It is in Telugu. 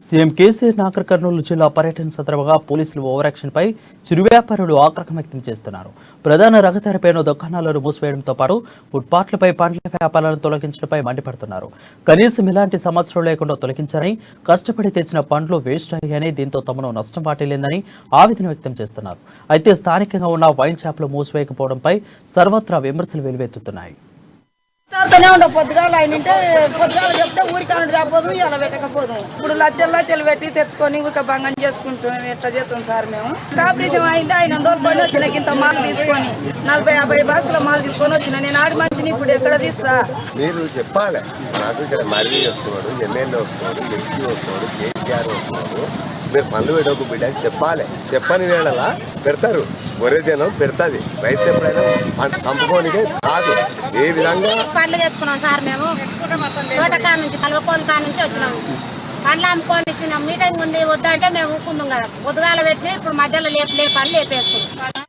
సీఎం కేసీఆర్ నాగర్ కర్నూలు జిల్లా పర్యటన సందర్భంగా పోలీసులు ఓవర్ యాక్షన్ పై చిరు వ్యాపారులు ఆగ్రహం వ్యక్తం చేస్తున్నారు. ప్రధాన రహదారిపైన దుకాణాలను మూసివేయడంతో పాటు ఫుట్పాత్లపై పండ్ల వ్యాపారాలను తొలగించడంపై మండిపడుతున్నారు. కనీసం ఇలాంటి సమస్యలు లేకుండా తొలగించారని, కష్టపడి తెచ్చిన పండ్లు వేస్ట్ అయ్యాయని, దీంతో తమను నష్టం వాటిల్లిందని ఆవేదన వ్యక్తం చేస్తున్నారు. అయితే స్థానికంగా ఉన్న వైన్ షాపులు మూసివేయకపోవడంపై సర్వత్రా విమర్శలు వెలువెత్తుతున్నాయి. పొద్దుగాల అయినంటే పొద్దుగాల చెప్తే ఊరికి రాకపోదు ఇలా పెట్టకపోదు. ఇప్పుడు లచ్చలు పెట్టి తెచ్చుకొని ఊక భంగం చేసుకుంటాం. ఎట్లా చేస్తాం సార్ మేము? ఆపరేషన్ అయింది, ఆయన దోలుకొని వచ్చిన ఇంత మాల్ తీసుకొని 40-50 బాక్సుల మాల్ తీసుకొని వచ్చిన. నేను ఆడి మంచిని ఇప్పుడు ఎక్కడ తీస్తా? మీరు చెప్పాలి. నాకు ఇక్కడ మర్రి వస్తున్నాడు, ఎమ్మెల్యే వస్తున్నాడు, ఎంపీ వస్తున్నాడు, కేసీఆర్ వస్తున్నాడు, మీరు పనులు పెట్టకు బిడ్డ అని చెప్పాలి. చెప్పని వేళలా పెడతారు, ఒరే జనం పెడతాది. రైతు ఎప్పుడైనా చంపుకోనికే కాదు. ఏ విధంగా పండ్లు తెచ్చుకున్నాం సార్. మేము తోటకా నుంచి కలవకోని కా నుంచి వచ్చినాము. పండ్లు అమ్ముకొని ఇచ్చినాం. మీటింగ్ ఉంది వద్దంటే మేము ఊకుందాం కదా. పొద్దుగాల పెట్టి ఇప్పుడు మధ్యలో లేపని లేపేసుకున్నాం.